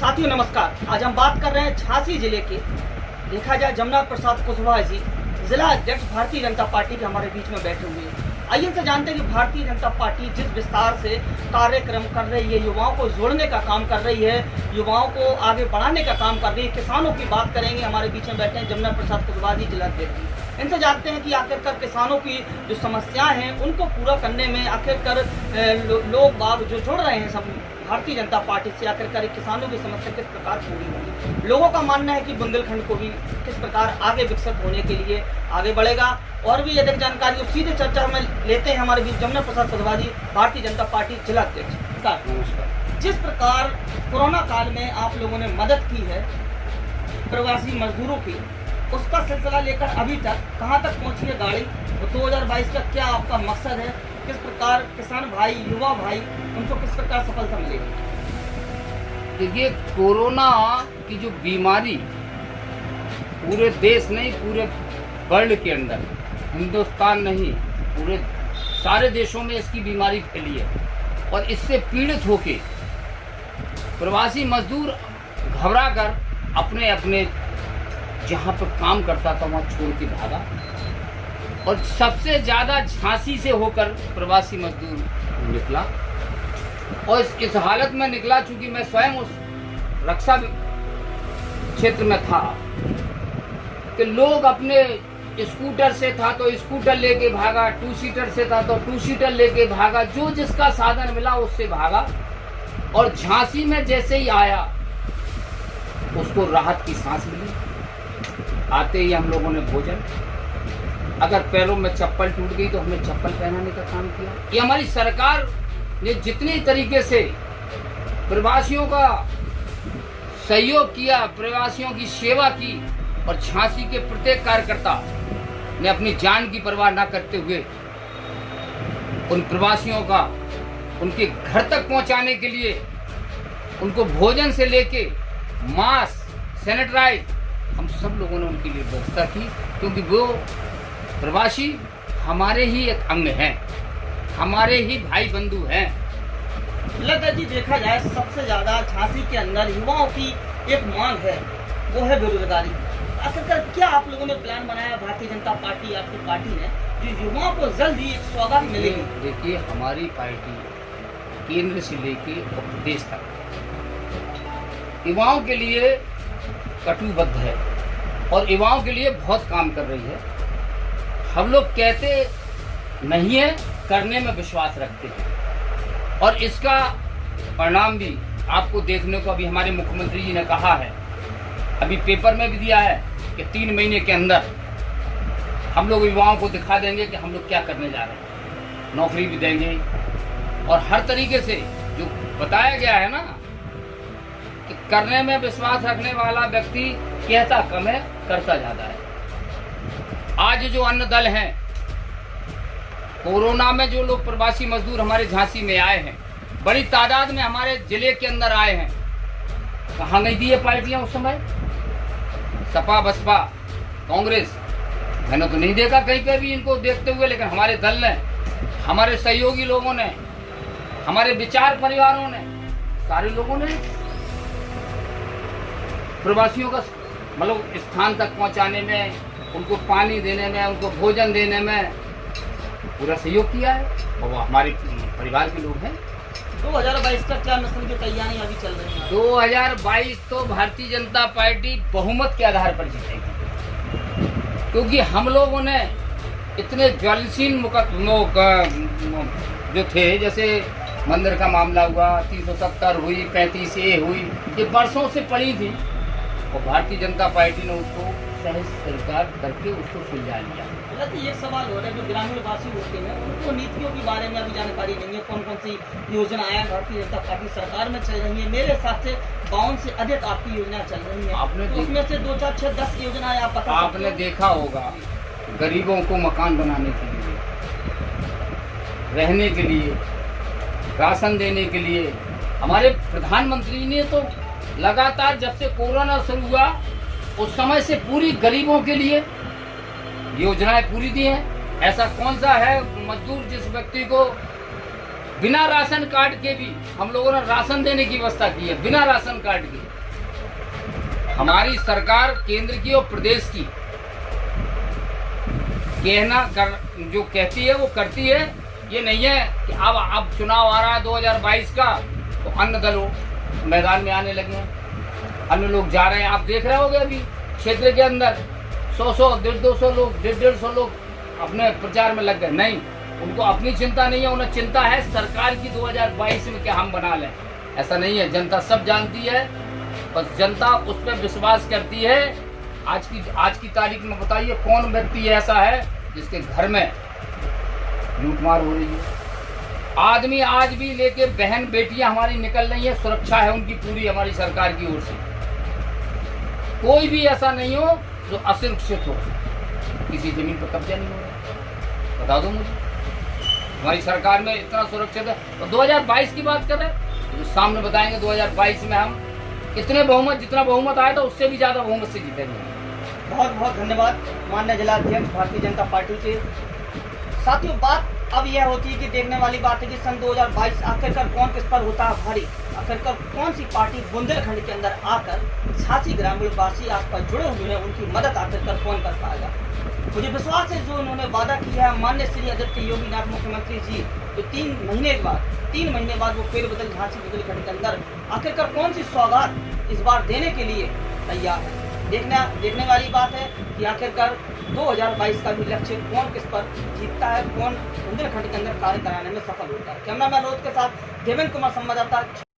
साथियों नमस्कार। आज हम बात कर रहे हैं झांसी जिले के, देखा जाए जमुना प्रसाद कुशवाहा जी जिला अध्यक्ष भारतीय जनता पार्टी के हमारे बीच में बैठे हुए हैं। आइए इनसे जानते हैं कि भारतीय जनता पार्टी जिस विस्तार से कार्यक्रम कर रही है, युवाओं को जोड़ने का काम कर रही है, युवाओं को आगे बढ़ाने का काम कर रही है। किसानों की बात करेंगे, हमारे बीच में बैठे हैं जमुना प्रसाद कुशवाहा जी जिला अध्यक्ष। इनसे जानते हैं कि आखिरकार किसानों की जो समस्याएं हैं उनको पूरा करने में आखिरकार लोग बाग जो जुड़ रहे हैं सब भारतीय जनता पार्टी से, आखिरकार किसानों की समस्या किस प्रकार पूरी होगी। लोगों का मानना है कि बुंदेलखंड को भी किस प्रकार आगे विकसित होने के लिए आगे बढ़ेगा। और भी अधिक जानकारी सीधे चर्चा में लेते हैं हमारे बीच जमुना प्रसाद कुशवाहा जी, भारतीय जनता पार्टी जिला अध्यक्ष। नमस्कार। जिस प्रकार कोरोना काल में आप लोगों ने मदद की है प्रवासी मजदूरों की, उसका सिलसिला लेकर अभी तक कहां तक पहुंची है गाड़ी, 2022 का क्या आपका मकसद है, किस प्रकार किसान भाई, युवा भाई, उनको किस प्रकार सफलता मिलेगी। देखिए, कोरोना की जो बीमारी पूरे देश नहीं, पूरे वर्ल्ड के अंदर, हिंदुस्तान नहीं, पूरे सारे देशों में इसकी बीमारी फैली है। और इससे पीड़ित होके प्रवासी मजदूर घबरा कर अपने अपने जहाँ पर काम करता था वहाँ छोड़ के भागा। और सबसे ज़्यादा झांसी से होकर प्रवासी मजदूर निकला। और इस हालत में निकला चूंकि मैं स्वयं उस रक्षा क्षेत्र में था कि लोग अपने स्कूटर से था तो स्कूटर लेके भागा, 2 सीटर से था तो 2 सीटर लेके भागा, जो जिसका साधन मिला उससे भागा। और झांसी में जैसे ही आया उसको राहत की सांस मिली। आते ही हम लोगों ने भोजन, अगर पैरों में चप्पल टूट गई तो हमने चप्पल पहनाने का काम किया। ये हमारी सरकार ने जितने तरीके से प्रवासियों का सहयोग किया, प्रवासियों की सेवा की, और झांसी के प्रत्येक कार्यकर्ता ने अपनी जान की परवाह न करते हुए उन प्रवासियों का उनके घर तक पहुंचाने के लिए उनको भोजन से लेके मास्क, सैनिटाइज, हम सब लोगों ने उनके लिए व्यवस्था की, क्योंकि वो प्रवासी हमारे ही एक अंग हैं, हमारे ही भाई बंधु हैं। लगता जी, देखा जाए सबसे ज्यादा झांसी के अंदर युवाओं की एक मांग है, वो है बेरोजगारी। आखिरकार क्या आप लोगों ने प्लान बनाया, भारतीय जनता पार्टी, आपकी पार्टी ने, जो युवाओं को जल्द ही एक सौगात मिलेगी? देखिए, हमारी पार्टी केंद्र से लेके प्रदेश तक युवाओं के लिए कटिबद्ध है और युवाओं के लिए बहुत काम कर रही है। हम लोग कहते नहीं है, करने में विश्वास रखते हैं। और इसका परिणाम भी आपको देखने को अभी हमारे मुख्यमंत्री जी ने कहा है, अभी पेपर में भी दिया है कि 3 महीने के अंदर हम लोग युवाओं को दिखा देंगे कि हम लोग क्या करने जा रहे हैं, नौकरी भी देंगे। और हर तरीके से जो बताया गया है ना कि करने में विश्वास रखने वाला व्यक्ति कहता कम है, करता ज्यादा है। आज जो अन्न दल हैं, कोरोना में जो लोग प्रवासी मजदूर हमारे झांसी में आए हैं, बड़ी तादाद में हमारे जिले के अंदर आए हैं, कहाँ गई थी ये पार्टियां उस समय? सपा, बसपा, कांग्रेस, मैंने तो नहीं देखा कहीं पे भी इनको देखते हुए। लेकिन हमारे दल ने, हमारे सहयोगी लोगों ने, हमारे विचार परिवारों ने, सारे लोगों ने प्रवासियों का मतलब स्थान तक पहुंचाने में, उनको पानी देने में, उनको भोजन देने में पूरा सहयोग किया है। और वो हमारे परिवार के लोग हैं। 2022 का क्या मिशन की तैयारियां अभी चल रही हैं? 2022 तो भारतीय जनता पार्टी बहुमत के आधार पर जीतेगी, क्योंकि हम लोगों ने इतने ज्वलनशील जो थे, जैसे मंदिर का मामला हुआ, 370 हुई, 35A हुई, ये बरसों से पड़ी थी और भारतीय जनता पार्टी ने उसको सहज सरकार करके उसको सुलझा लिया। एक सवाल हो रहा है, जो ग्रामीणवासी होते हैं उनको नीतियों के बारे में अभी जानकारी नहीं है, कौन कौन सी योजनाएं भारतीय जनता पार्टी सरकार में चल रही है। मेरे हिसाब से 52 से अधिक आपकी योजना चल रही है। आपने तो उसमें से 2, 4, 6, 10 योजनाएं आप बता। आपने देखा होगा, गरीबों को मकान बनाने के लिए, रहने के लिए, राशन देने के लिए, हमारे प्रधानमंत्री ने तो लगातार जब से कोरोना शुरू हुआ उस समय से पूरी गरीबों के लिए योजनाएं पूरी दी हैं। ऐसा कौन सा है मजदूर जिस व्यक्ति को बिना राशन कार्ड के भी हम लोगों ने राशन देने की व्यवस्था की है, बिना राशन कार्ड के। हमारी सरकार केंद्र की और प्रदेश की जो कहती है वो करती है। ये नहीं है कि अब चुनाव आ रहा है 2022 का तो अन्य दल मैदान में आने लगे हैं, अन्य लोग जा रहे हैं। आप देख रहे होगे अभी क्षेत्र के अंदर 100 150 लोग 150 लोग अपने प्रचार में लग गए। नहीं, उनको अपनी चिंता नहीं है, उन्हें चिंता है सरकार की 2022 में क्या हम बना लें। ऐसा नहीं है, जनता सब जानती है, बस जनता उस पर विश्वास करती है। आज की तारीख में बताइए कौन व्यक्ति ऐसा है जिसके घर में लूटमार हो रही है। आदमी आज भी लेके बहन बेटियां हमारी निकल रही है, सुरक्षा है उनकी पूरी हमारी सरकार की ओर से। कोई भी ऐसा नहीं हो जो असुरक्षित हो, किसी जमीन पर कब्जा नहीं हो रहा। बता दो मुझे, हमारी सरकार में इतना सुरक्षित है। तो 2022 की बात कर रहे हैं तो सामने बताएंगे 2022 में हम कितने बहुमत, जितना बहुमत आया था उससे भी ज्यादा बहुमत से जीतेंगे। बहुत बहुत धन्यवाद माननीय जिलाध्यक्ष भारतीय जनता पार्टी के। साथियों, बात अब यह होती है कि देखने वाली बात है कि सन 2022 आखिरकार कौन किस पर होता है भारी। आखिरकार कौन सी पार्टी बुंदेलखंड के अंदर आकर झांसी ग्रामीण वासी आसपास जुड़े हुए हैं, उनकी मदद आखिरकार कौन कर पाएगा। मुझे विश्वास है जो उन्होंने वादा किया है माननीय श्री आदित्य योगी नाथ मुख्यमंत्री जी, तो 3 महीने बाद वो फेरबदल झांसी बुंदेलखंड के अंदर आखिरकार कौन सी सौगात इस बार देने के लिए तैयार है। देखने वाली बात है कि आखिरकार 2022 का भी लक्ष्य कौन किस पर जीतता है, कौन बुंदेलखंड के अंदर कार्य कराने में सफल होता है। कैमरामैन रोहित के साथ देवेंद्र कुमार संवाददाता।